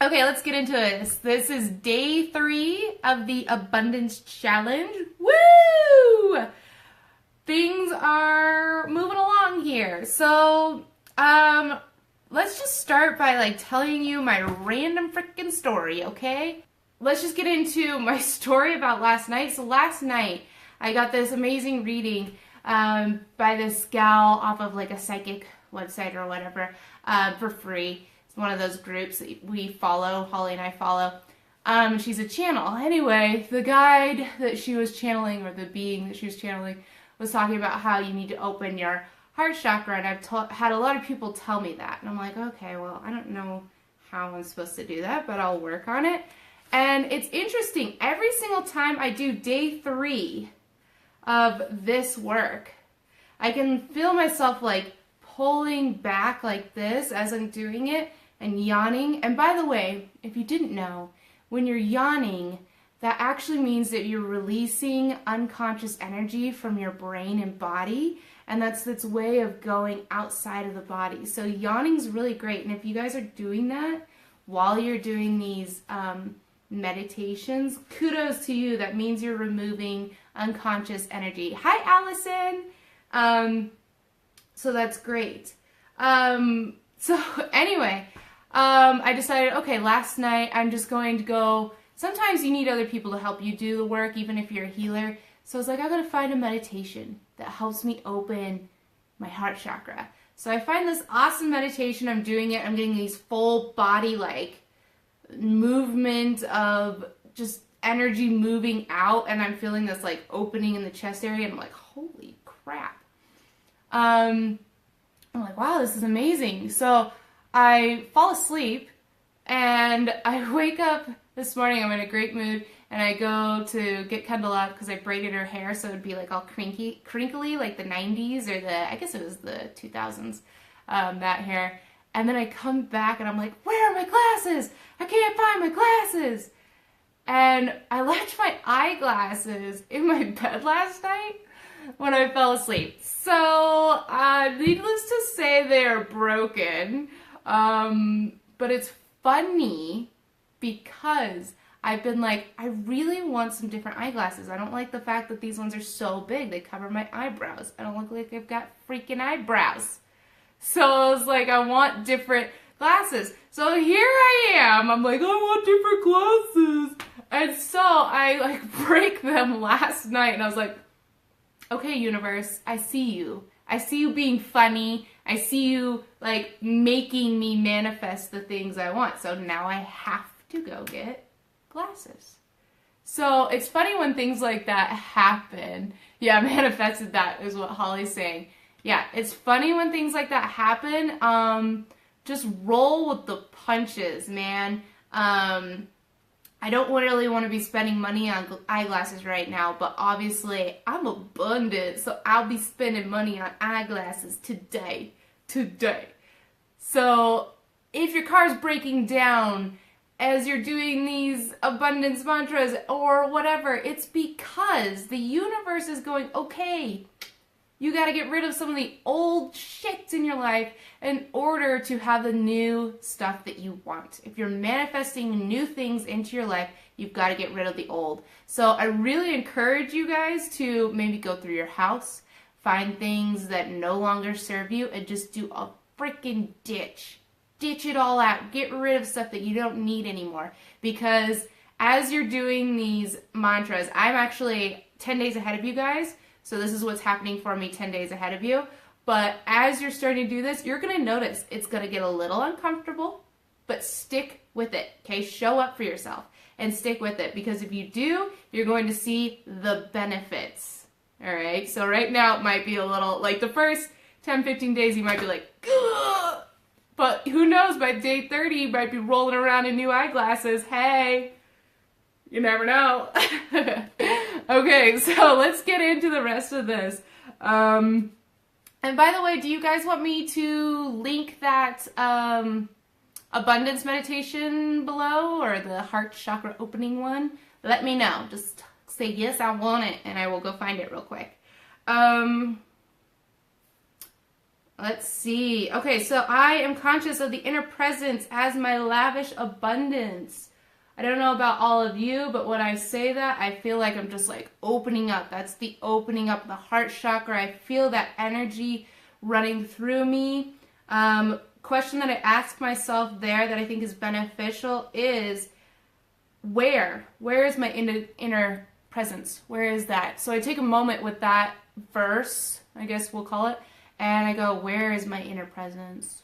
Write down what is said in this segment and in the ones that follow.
Okay, let's get into it. This is day 3 of the Abundance Challenge. Woo! Things are moving along here. So, let's just start by telling you my random freaking story, okay? Let's just get into my story about last night. So last night, I got this amazing reading by this gal off of a psychic website or whatever for free. It's one of those groups that we follow, Holly and I follow. She's a channel. Anyway, the guide that she was channeling, or the being that she was channeling, was talking about how you need to open your heart chakra, and I've had a lot of people tell me that. And I'm like, okay, well, I don't know how I'm supposed to do that, but I'll work on it. And it's interesting. Every single time I do day 3 of this work, I can feel myself pulling back like this as I'm doing it and yawning. And by the way, if you didn't know, when you're yawning, that actually means that you're releasing unconscious energy from your brain and body, and that's its way of going outside of the body. So yawning is really great, and if you guys are doing that while you're doing these meditations, kudos to you. That means you're removing unconscious energy. Hi, Allison. So that's great. So anyway, I decided, okay, last night I'm just going to go. Sometimes you need other people to help you do the work, even if you're a healer. So I was like, I'm going to find a meditation that helps me open my heart chakra. So I find this awesome meditation. I'm doing it. I'm getting these full body, movement of just energy moving out. And I'm feeling this, opening in the chest area. And I'm like, holy crap. I'm like, wow, this is amazing. So I fall asleep and I wake up this morning. I'm in a great mood and I go to get Kendall up because I braided her hair so it'd be all crinkly like the 90s or I guess it was the 2000s, that hair. And then I come back and I'm like, where are my glasses? I can't find my glasses. And I left my eyeglasses in my bed last night when I fell asleep. So, needless to say, they are broken. But it's funny because I've been I really want some different eyeglasses. I don't like the fact that these ones are so big. They cover my eyebrows. I don't look like I've got freaking eyebrows. So I was like, I want different glasses. So here I am. I'm like, I want different glasses. And so I break them last night and I was like, okay, universe, I see you. I see you being funny. I see you making me manifest the things I want. So now I have to go get glasses. So it's funny when things like that happen. Yeah, manifested, that is what Holly's saying. Yeah, it's funny when things like that happen. Just roll with the punches, man. I don't really want to be spending money on eyeglasses right now, but obviously I'm abundant, so I'll be spending money on eyeglasses today. So if your car's breaking down as you're doing these abundance mantras or whatever, it's because the universe is going, okay, you got to get rid of some of the old shit in your life in order to have the new stuff that you want. If you're manifesting new things into your life, you've got to get rid of the old. So I really encourage you guys to maybe go through your house, find things that no longer serve you, and just do a freaking ditch. Ditch it all out. Get rid of stuff that you don't need anymore. Because as you're doing these mantras, I'm actually 10 days ahead of you guys. So this is what's happening for me 10 days ahead of you. But as you're starting to do this, you're going to notice it's going to get a little uncomfortable, but stick with it, okay? Show up for yourself and stick with it, because if you do, you're going to see the benefits, all right? So right now it might be a little, the first 10, 15 days you might be like, ugh! But who knows, by day 30 you might be rolling around in new eyeglasses. Hey, you never know. Okay, so let's get into the rest of this. And by the way, do you guys want me to link that abundance meditation below, or the heart chakra opening one? Let me know. Just say, yes, I want it, and I will go find it real quick. Let's see. Okay, so I am conscious of the inner presence as my lavish abundance. I don't know about all of you, but when I say that, I feel like I'm just like opening up. That's the opening up the heart chakra. I feel that energy running through me. Question that I ask myself there that I think is beneficial is, where is my inner presence? Where is that? So I take a moment with that verse, I guess we'll call it, and I go, where is my inner presence?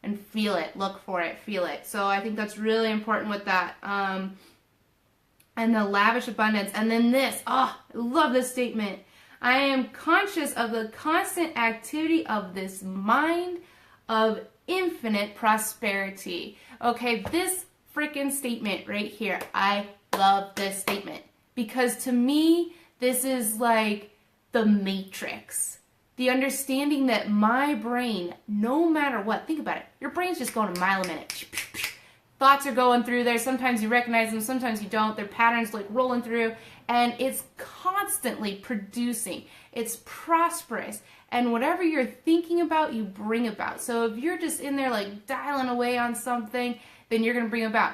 And feel it, look for it, feel it. So I think that's really important with that. And the lavish abundance. And then this, I love this statement. I am conscious of the constant activity of this mind of infinite prosperity. Okay, this freaking statement right here. I love this statement because to me, this is like the matrix. The understanding that my brain, no matter what, think about it, your brain's just going a mile a minute. Thoughts are going through there. Sometimes you recognize them, sometimes you don't. They're patterns like rolling through, and it's constantly producing. It's prosperous. And whatever you're thinking about, you bring about. So if you're just in there like dialing away on something, then you're going to bring about.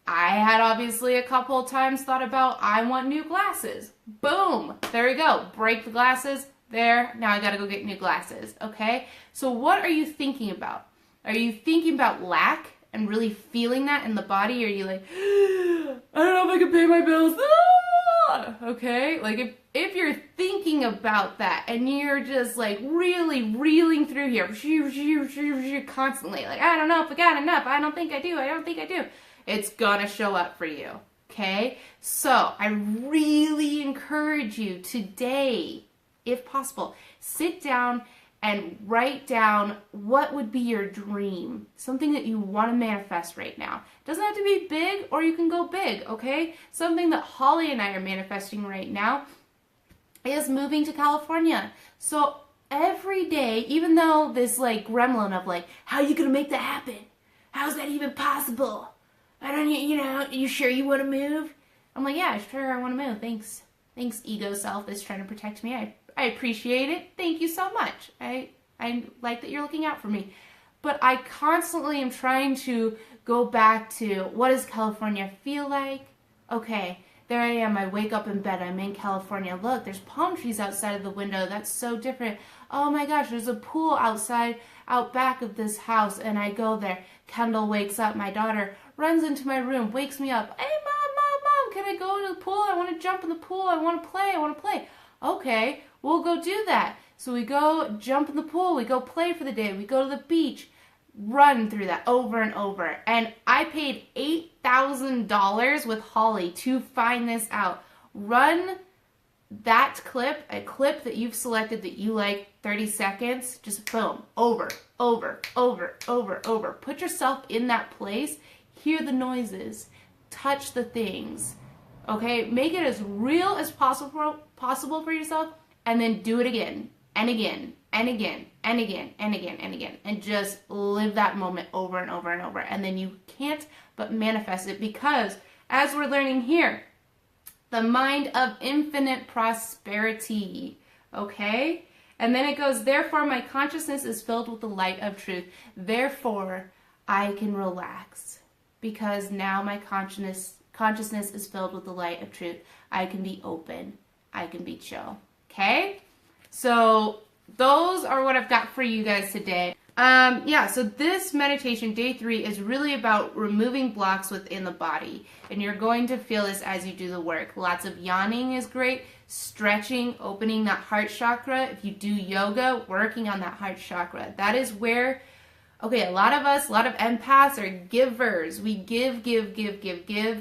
I had obviously a couple of times thought about, I want new glasses. Boom. There you go. Break the glasses. There. Now I got to go get new glasses. Okay? So what are you thinking about? Are you thinking about lack and really feeling that in the body? Or are you like, I don't know if I can pay my bills. Okay? Like if you're thinking about that and you're just like really reeling through here constantly, like, I don't know if I got enough. I don't think I do. I don't think I do. It's gonna show up for you. Okay? So I really encourage you today, if possible, sit down and write down what would be your dream, something that you want to manifest right now. It doesn't have to be big, or you can go big, okay? Something that Holly and I are manifesting right now is moving to California. So every day, even though this like gremlin of like, how are you going to make that happen? How's that even possible? I don't, you sure you want to move? I'm like, yeah, sure, I want to move. Thanks, ego self that's trying to protect me. I appreciate it. Thank you so much. I like that you're looking out for me. But I constantly am trying to go back to, what does California feel like? Okay, there I am. I wake up in bed. I'm in California. Look, there's palm trees outside of the window. That's so different. Oh my gosh, there's a pool out back of this house, and I go there. Kendall wakes up. My daughter runs into my room, wakes me up. Hey, Mom, can I go to the pool? I want to jump in the pool. I want to play. Okay, we'll go do that. So we go jump in the pool. We go play for the day. We go to the beach. Run through that over and over. And I paid $8,000 with Holly to find this out. Run that clip, a clip that you've selected that you like, 30 seconds, just boom, over. Put yourself in that place. Hear the noises. Touch the things. Okay? Make it as real as possible for yourself, and then do it again and again and again and again and again and again, and just live that moment over and over and over. And then you can't but manifest it, because as we're learning here, the mind of infinite prosperity. Okay? And then it goes, therefore my consciousness is filled with the light of truth. Therefore I can relax, because now my consciousness is filled with the light of truth. I can be open. I can be chill. Okay? So those are what I've got for you guys today. So this meditation, day 3, is really about removing blocks within the body. And you're going to feel this as you do the work. Lots of yawning is great. Stretching, opening that heart chakra. If you do yoga, working on that heart chakra. That is where, a lot of empaths are givers. We give,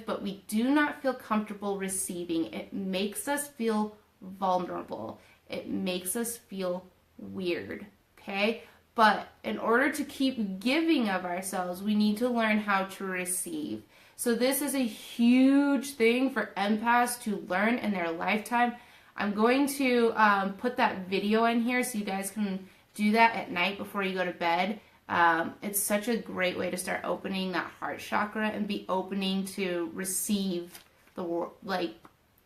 but we do not feel comfortable receiving. It makes us feel vulnerable. It makes us feel weird. Okay? But in order to keep giving of ourselves, we need to learn how to receive. So this is a huge thing for empaths to learn in their lifetime. I'm going to put that video in here so you guys can do that at night before you go to bed. It's such a great way to start opening that heart chakra and be opening to receive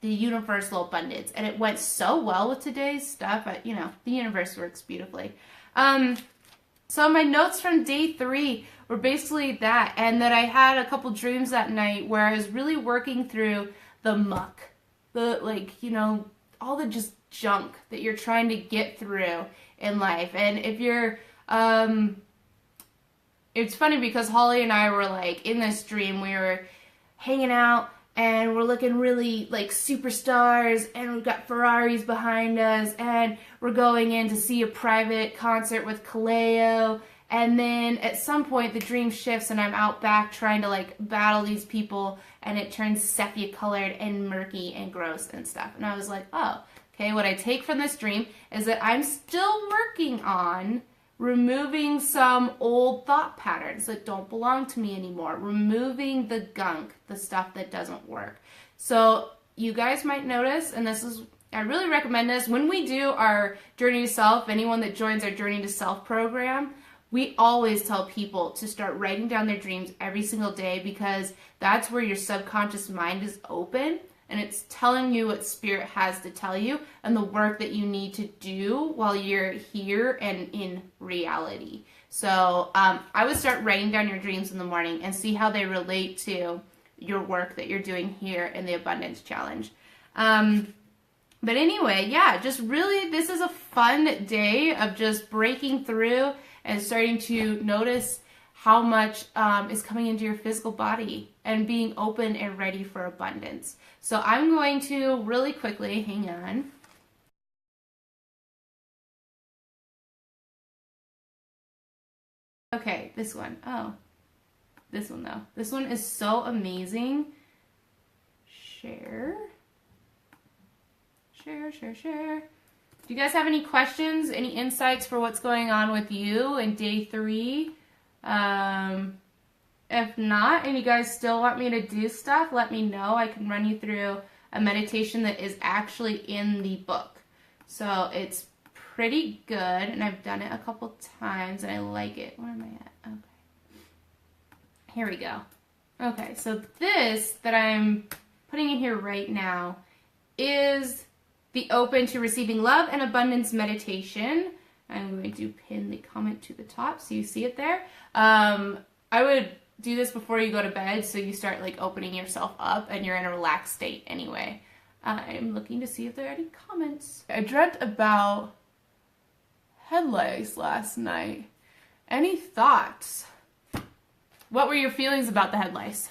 the universal abundance. And it went so well with today's stuff. You know, the universe works beautifully. So my notes from day 3 were basically that, and that I had a couple dreams that night where I was really working through the muck, the, like, you know, all the just junk that you're trying to get through in life. And if you're, it's funny because Holly and I were like in this dream, we were hanging out and we're looking really like superstars, and we've got Ferraris behind us, and we're going in to see a private concert with Kaleo. And then at some point the dream shifts and I'm out back trying to like battle these people, and it turns sepia colored and murky and gross and stuff. And I was like, oh, okay, what I take from this dream is that I'm still working on removing some old thought patterns that don't belong to me anymore. Removing the gunk, the stuff that doesn't work. So you guys might notice, and this is, I really recommend this, when we do our Journey to Self, anyone that joins our Journey to Self program, we always tell people to start writing down their dreams every single day, because that's where your subconscious mind is open, and it's telling you what Spirit has to tell you and the work that you need to do while you're here and in reality. So I would start writing down your dreams in the morning and see how they relate to your work that you're doing here in the Abundance Challenge. But anyway, yeah, just really, this is a fun day of just breaking through and starting to notice how much is coming into your physical body and being open and ready for abundance. So I'm going to really quickly, hang on. Okay, this one. Oh, this one though. This one is so amazing. Share. Share, share, share. Do you guys have any questions, any insights for what's going on with you in day 3? If not, and you guys still want me to do stuff, let me know. I can run you through a meditation that is actually in the book. So it's pretty good, and I've done it a couple times, and I like it. Where am I at? Okay. Here we go. Okay, so this that I'm putting in here right now is the Open to Receiving Love and Abundance meditation. I'm going to pin the comment to the top so you see it there. I would do this before you go to bed, so you start like opening yourself up and you're in a relaxed state anyway. I'm looking to see if there are any comments. I dreamt about head lice last night. Any thoughts? What were your feelings about the head lice?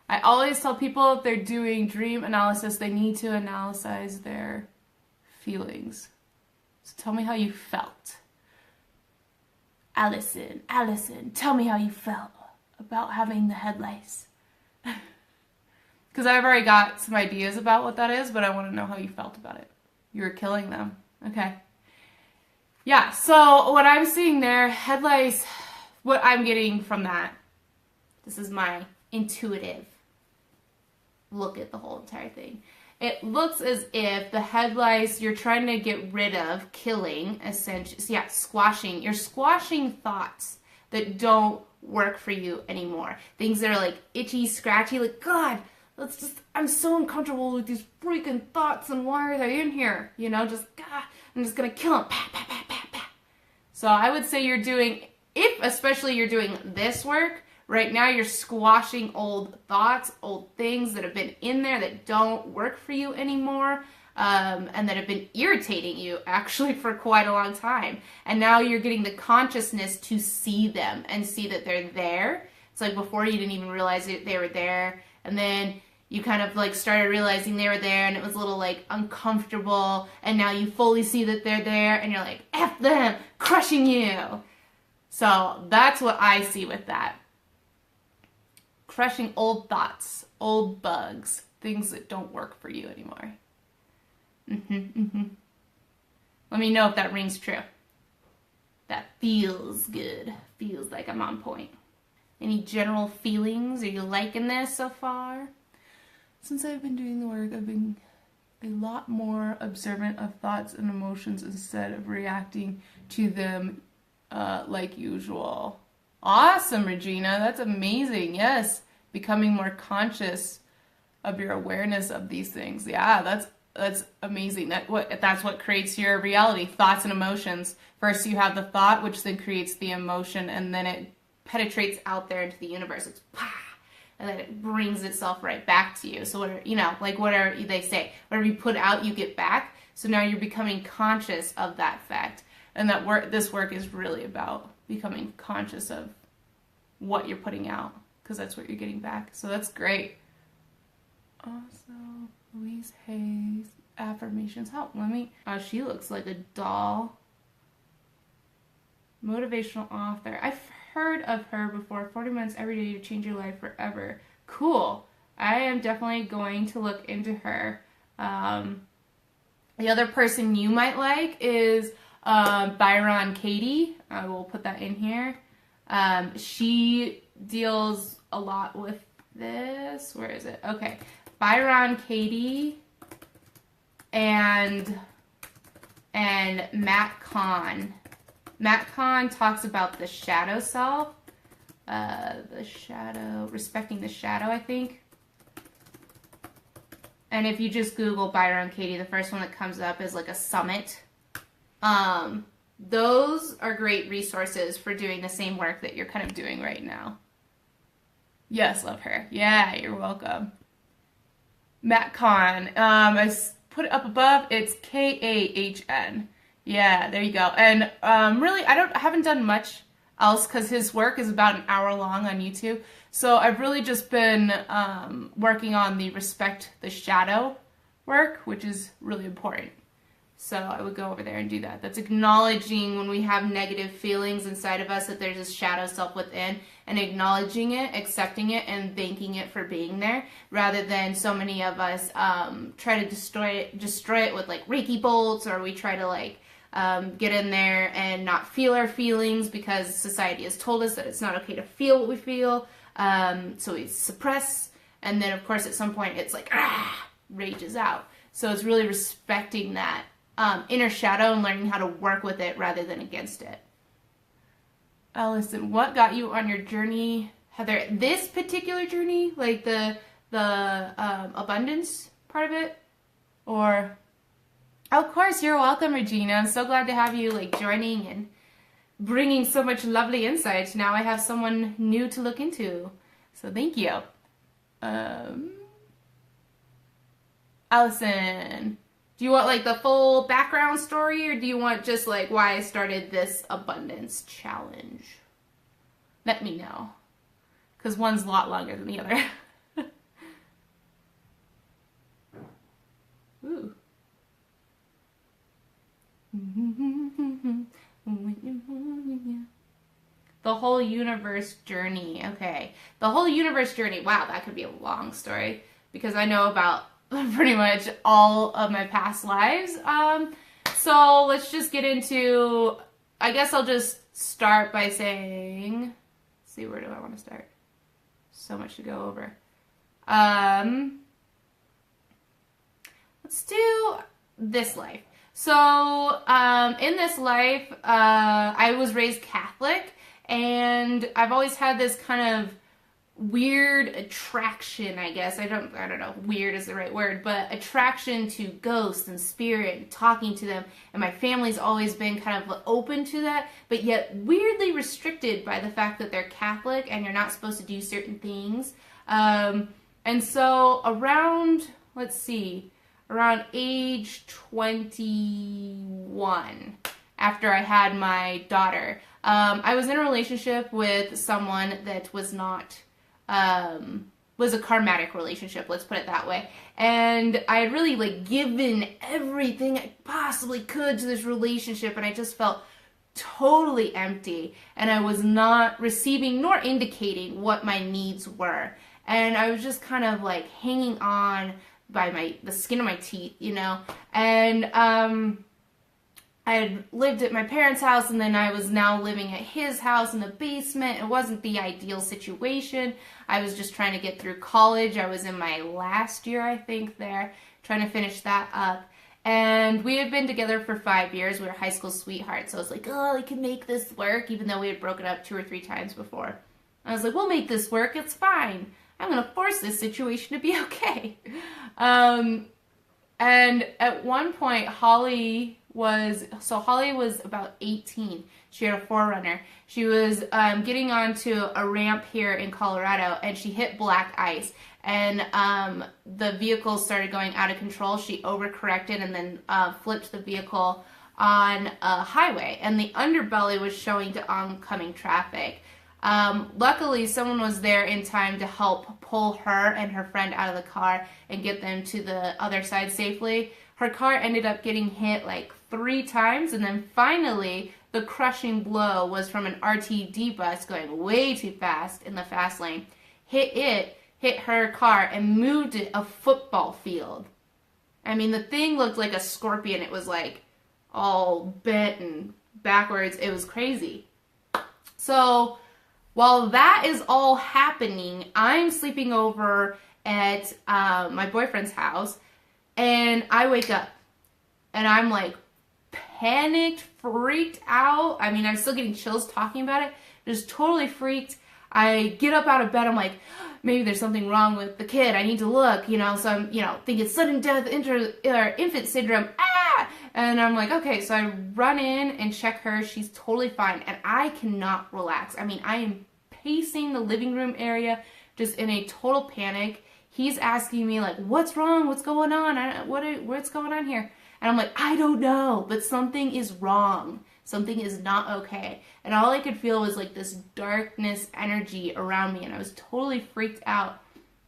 I always tell people if they're doing dream analysis, they need to analyze their feelings. So tell me how you felt. Allison, tell me how you felt about having the head lice. Because I've already got some ideas about what that is, but I want to know how you felt about it. You were killing them. Okay. Yeah, so what I'm seeing there, head lice, what I'm getting from that, this is my intuitive look at the whole entire thing. It looks as if the head lice you're trying to get rid of, killing, essentially, yeah, squashing. You're squashing thoughts that don't work for you anymore. Things that are like itchy, scratchy, like, God, I'm so uncomfortable with these freaking thoughts, and why are they in here? You know, just, God, I'm just gonna kill them. Pa, pa, pa, pa, pa. So I would say you're doing, especially you're doing this work, right now you're squashing old thoughts, old things that have been in there that don't work for you anymore, and that have been irritating you actually for quite a long time. And now you're getting the consciousness to see them and see that they're there. It's like before you didn't even realize they were there, and then you kind of like started realizing they were there, and it was a little like uncomfortable, and now you fully see that they're there, and you're like, F them, crushing you. So that's what I see with that. Crushing old thoughts, old bugs, things that don't work for you anymore. Let me know if that rings true. That feels good. Feels like I'm on point. Any general feelings? Are you liking this so far? Since I've been doing the work, I've been a lot more observant of thoughts and emotions instead of reacting to them like usual. Awesome, Regina. That's amazing. Yes. Becoming more conscious of your awareness of these things. Yeah, that's amazing. That's what creates your reality, thoughts and emotions. First you have the thought, which then creates the emotion, and then it penetrates out there into the universe. It's pah, and then it brings itself right back to you. So whatever they say, whatever you put out, you get back. So now you're becoming conscious of that fact, and this work is really about becoming conscious of what you're putting out, because that's what you're getting back. So that's great. Also, Louise Hay's affirmations. She looks like a doll. Motivational author. I've heard of her before. 40 minutes every day to change your life forever. Cool. I am definitely going to look into her. The other person you might like is Byron Katie. I will put that in here. She deals a lot with this. Where is it? Okay. Byron Katie and Matt Kahn. Matt Kahn talks about the shadow self. Respecting the shadow, I think. And if you just Google Byron Katie, the first one that comes up is like a summit. Those are great resources for doing the same work that you're kind of doing right now. Yes, love her. Yeah, you're welcome. Matt Kahn. I put it up above. It's Kahn. Yeah, there you go. And really, I haven't done much else because his work is about an hour long on YouTube. So I've really just been working on the respect the shadow work, which is really important. So I would go over there and do that. That's acknowledging when we have negative feelings inside of us that there's this shadow self within, and acknowledging it, accepting it, and thanking it for being there, rather than so many of us try to destroy it with like Reiki bolts, or we try to get in there and not feel our feelings because society has told us that it's not okay to feel what we feel. So we suppress, and then of course at some point it's like rages out. So it's really respecting that inner shadow and learning how to work with it rather than against it. Allison, what got you on your journey, Heather? This particular journey, like the abundance part of it, or? Of course, you're welcome, Regina. I'm so glad to have you joining and bringing so much lovely insight. Now I have someone new to look into, so thank you. Allison, do you want the full background story, or do you want just why I started this abundance challenge? Let me know, because one's a lot longer than the other. Ooh. The whole universe journey. Okay. The whole universe journey. Wow, that could be a long story, because I know about pretty much all of my past lives. So let's just get into, I guess I'll just start by saying, let's see, where do I want to start? So much to go over. Let's do this life. So, in this life, I was raised Catholic, and I've always had this kind of weird attraction, I guess. I don't know, weird is the right word, but attraction to ghosts and spirit and talking to them. And my family's always been kind of open to that, but yet weirdly restricted by the fact that they're Catholic and you're not supposed to do certain things. And so around age 21, after I had my daughter, I was in a relationship with someone that was not, was a karmatic relationship, let's put it that way. And I had really given everything I possibly could to this relationship, and I just felt totally empty, and I was not receiving nor indicating what my needs were. And I was just kind of hanging on by the skin of my teeth, and I had lived at my parents' house, and then I was now living at his house in the basement. It wasn't the ideal situation. I was just trying to get through college. I was in my last year, I think, there, trying to finish that up. And we had been together for 5 years. We were high school sweethearts. So I was like, oh, I can make this work, even though we had broken up 2 or 3 times before. I was like, we'll make this work. It's fine. I'm going to force this situation to be okay. And at one point, Holly was about 18. She had a 4Runner. She was getting onto a ramp here in Colorado, and she hit black ice. And the vehicle started going out of control. She overcorrected and then flipped the vehicle on a highway. And the underbelly was showing to oncoming traffic. Luckily, someone was there in time to help pull her and her friend out of the car and get them to the other side safely. Her car ended up getting hit like 3 times, and then finally, the crushing blow was from an RTD bus going way too fast in the fast lane. Hit her car, and moved it a football field. I mean, the thing looked like a scorpion. It was like all bent and backwards. It was crazy. So while that is all happening, I'm sleeping over at my boyfriend's house, and I wake up, and I'm like panicked, freaked out. I mean, I'm still getting chills talking about it. Just totally freaked. I get up out of bed. I'm like, maybe there's something wrong with the kid. I need to look, So I'm, thinking sudden death, infant syndrome. Ah! And I'm like, okay. So I run in and check her. She's totally fine. And I cannot relax. I mean, I am pacing the living room area just in a total panic. He's asking me like, what's wrong? What's going on? What's going on here? And I'm like, I don't know, but something is wrong. Something is not okay. And all I could feel was like this darkness energy around me, and I was totally freaked out.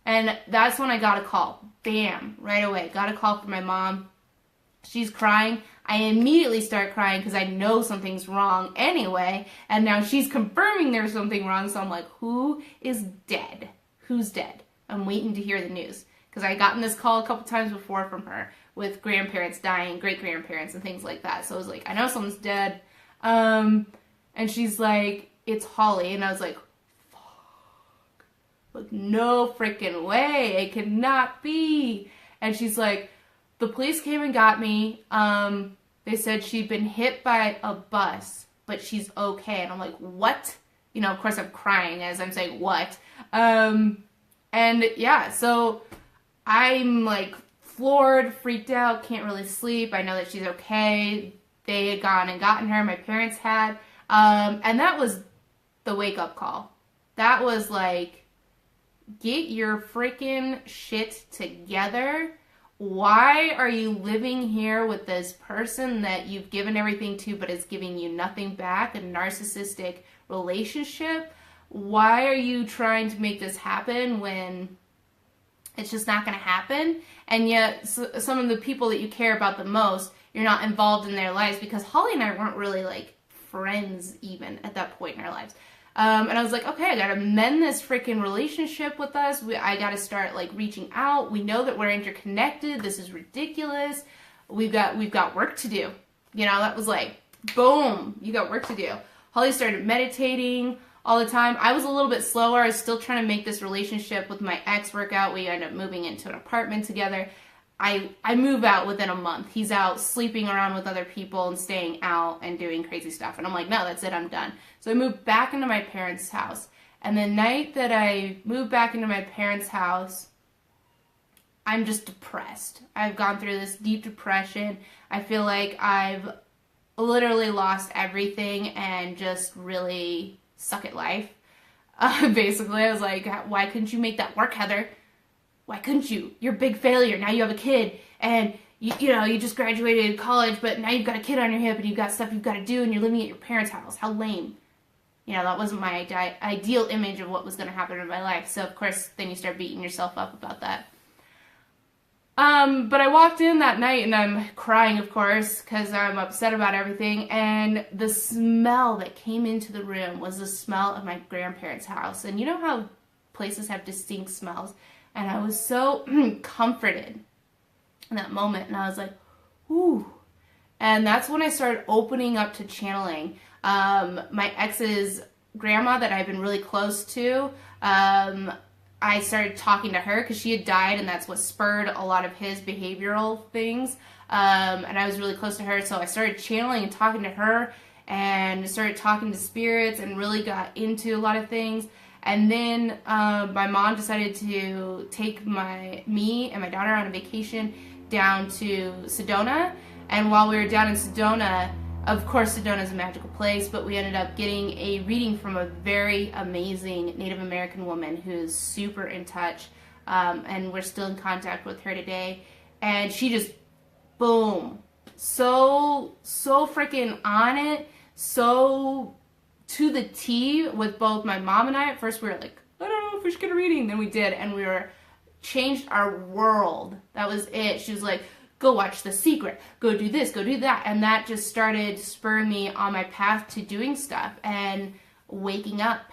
And that's when I got a call. Bam, right away. Got a call from my mom. She's crying. I immediately start crying because I know something's wrong anyway. And now she's confirming there's something wrong. So I'm like, who is dead? Who's dead? I'm waiting to hear the news. Because I gotten this call a couple times before from her with grandparents dying, great-grandparents, and things like that. So I was like, I know someone's dead. And she's like, it's Holly. And I was like, fuck. Like, no freaking way. It cannot be. And she's like, the police came and got me. They said she'd been hit by a bus, but she's okay. And I'm like, what? Of course I'm crying as I'm saying, what? And yeah, so I'm like floored, freaked out, can't really sleep. I know that she's okay. They had gone and gotten her. My parents had. And that was the wake-up call. That was like, get your freaking shit together. Why are you living here with this person that you've given everything to but is giving you nothing back? A narcissistic relationship? Why are you trying to make this happen when it's just not going to happen? And yet some of the people that you care about the most, you're not involved in their lives, because Holly and I weren't really like friends even at that point in our lives. And I was like, okay, I gotta mend this freaking relationship with us. I gotta start like reaching out. We know that we're interconnected. This is ridiculous. We've got work to do. That was like, boom, you got work to do. Holly started meditating all the time. I was a little bit slower. I was still trying to make this relationship with my ex work out. We ended up moving into an apartment together. I move out within a month. He's out sleeping around with other people and staying out and doing crazy stuff. And I'm like, no, that's it. I'm done. So I moved back into my parents' house. And the night that I moved back into my parents' house, I'm just depressed. I've gone through this deep depression. I feel like I've literally lost everything and just really suck at life. Basically, I was like, why couldn't you make that work, Heather? Why couldn't you? You're a big failure. Now you have a kid, and you just graduated college, but now you've got a kid on your hip, and you've got stuff you've got to do, and you're living at your parents' house. How lame. That wasn't my ideal image of what was going to happen in my life. So, of course, then you start beating yourself up about that. But I walked in that night, and I'm crying, of course, because I'm upset about everything, and the smell that came into the room was the smell of my grandparents' house. And you know how places have distinct smells? And I was so comforted in that moment. And I was like, ooh. And that's when I started opening up to channeling. My ex's grandma that I've been really close to, I started talking to her because she had died, and that's what spurred a lot of his behavioral things. And I was really close to her, so I started channeling and talking to her and started talking to spirits and really got into a lot of things. And then my mom decided to take me and my daughter on a vacation down to Sedona. And while we were down in Sedona, of course Sedona is a magical place, but we ended up getting a reading from a very amazing Native American woman who's super in touch. And we're still in contact with her today. And she just, boom, so freaking on it, so to the T with both my mom and I. At first we were like, I don't know if we should get a reading. Then we did, and we were changed our world. That was it. She was like, go watch The Secret, go do this, go do that. And that just started spurring me on my path to doing stuff and waking up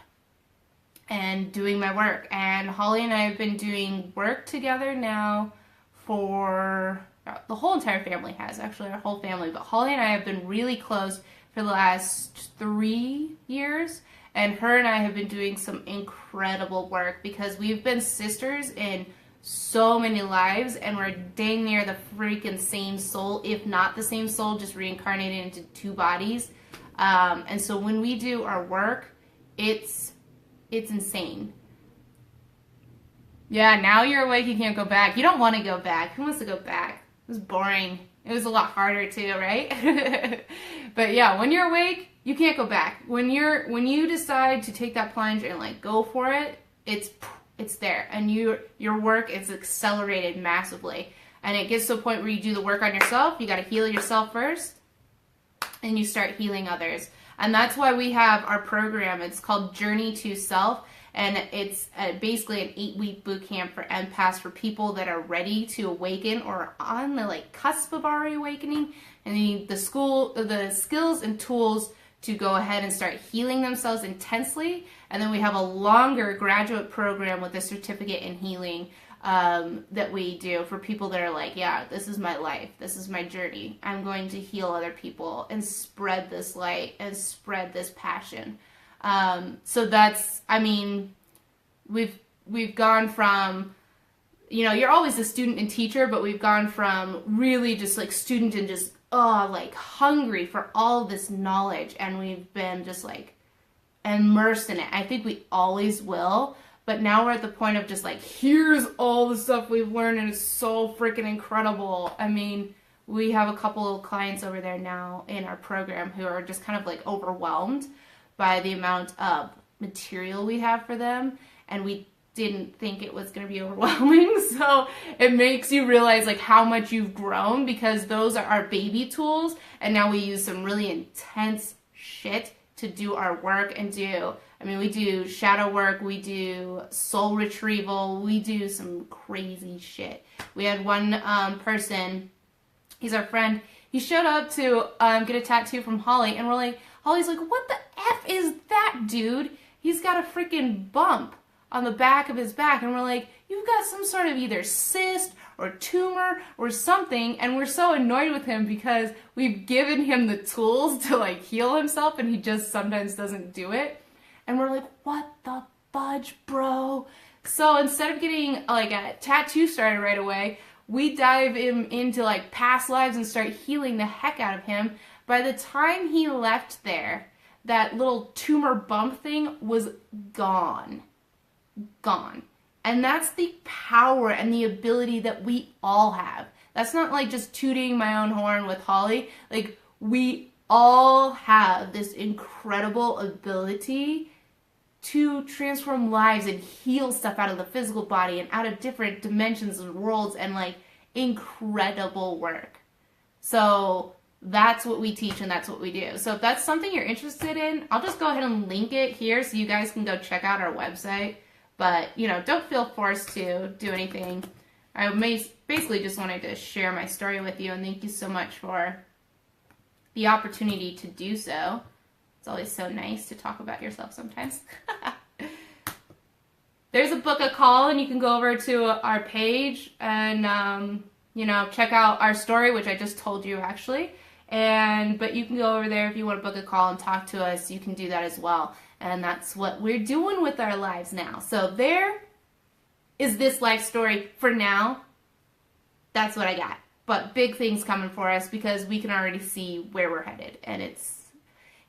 and doing my work. And Holly and I have been doing work together now for, the whole entire family has, actually, our whole family. But Holly and I have been really close for the last 3 years. And her and I have been doing some incredible work because we've been sisters in so many lives, and we're dang near the freaking same soul, if not the same soul, just reincarnated into 2 bodies. And so when we do our work, it's insane. Yeah, now you're awake, you can't go back. You don't want to go back. Who wants to go back? It was boring. It was a lot harder too, right? But yeah, when you're awake, you can't go back. When you decide to take that plunge and like go for it, it's there, and your work is accelerated massively. And it gets to a point where you do the work on yourself. You got to heal yourself first, and you start healing others. And that's why we have our program. It's called Journey to Self, and it's basically an 8-week boot camp for empaths, for people that are ready to awaken or on the like cusp of already awakening, and need the skills and tools to go ahead and start healing themselves intensely. And then we have a longer graduate program with a certificate in healing that we do for people that are like, yeah, this is my life, this is my journey, I'm going to heal other people and spread this light and spread this passion. So that's, I mean, we've gone from, you know, you're always a student and teacher, but we've gone from really just like student and just like hungry for all this knowledge, and we've been just like immersed in it. I think we always will, but now we're at the point of just like, here's all the stuff we've learned, and it's so freaking incredible. I mean, we have a couple of clients over there now in our program who are just kind of like overwhelmed by the amount of material we have for them, and we didn't think it was going to be overwhelming. So it makes you realize like how much you've grown, because those are our baby tools, and now we use some really intense shit to do our work and do. I mean, we do shadow work, we do soul retrieval, we do some crazy shit. We had one person, he's our friend, he showed up to get a tattoo from Holly, and we're like, Holly's like, what the F is that, dude? He's got a freaking bump on the back of his back. And we're like, you've got some sort of either cyst or tumor or something. And we're so annoyed with him because we've given him the tools to like heal himself, and he just sometimes doesn't do it. And we're like, what the fudge, bro? So instead of getting like a tattoo started right away, we dive him into like past lives and start healing the heck out of him. By the time he left there, that little tumor bump thing was gone. And that's the power and the ability that we all have. That's not like just tooting my own horn with Holly. Like, we all have this incredible ability to transform lives and heal stuff out of the physical body and out of different dimensions and worlds, and like incredible work. So that's what we teach, and that's what we do. So if that's something you're interested in, I'll just go ahead and link it here so you guys can go check out our website. But, you know, don't feel forced to do anything. I basically just wanted to share my story with you, and thank you so much for the opportunity to do so. It's always so nice to talk about yourself sometimes. There's a book a call, and you can go over to our page and, you know, check out our story, which I just told you actually. But you can go over there if you want to book a call and talk to us. You can do that as well. And that's what we're doing with our lives now. So there is this life story for now. That's what I got. But big things coming for us, because we can already see where we're headed. And it's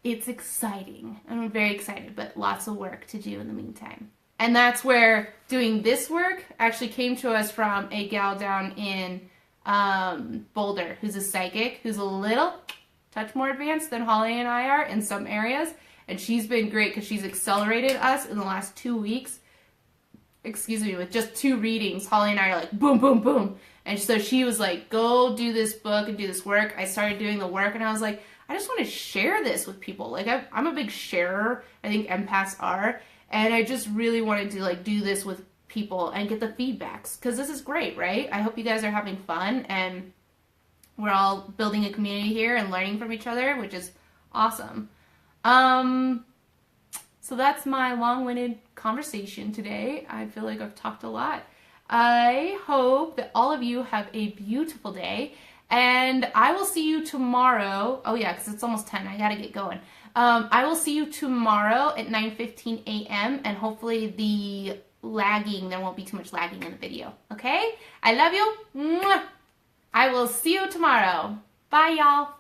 it's exciting. I'm very excited, but lots of work to do in the meantime. And that's where doing this work actually came to us from a gal down in Boulder, who's a psychic, who's a little touch more advanced than Holly and I are in some areas. And she's been great because she's accelerated us in the last 2 weeks. Excuse me, with just 2 readings. Holly and I are like, boom, boom, boom. And so she was like, go do this book and do this work. I started doing the work and I was like, I just want to share this with people. Like, I'm a big sharer. I think empaths are. And I just really wanted to like do this with people and get the feedbacks. Because this is great, right? I hope you guys are having fun and we're all building a community here and learning from each other, which is awesome. So that's my long-winded conversation today. I feel like I've talked a lot. I hope that all of you have a beautiful day, and I will see you tomorrow. Oh yeah, because it's almost 10. I gotta get going. I will see you tomorrow at 9:15 a.m. and hopefully there won't be too much lagging in the video. Okay? I love you. Mwah! I will see you tomorrow. Bye, y'all.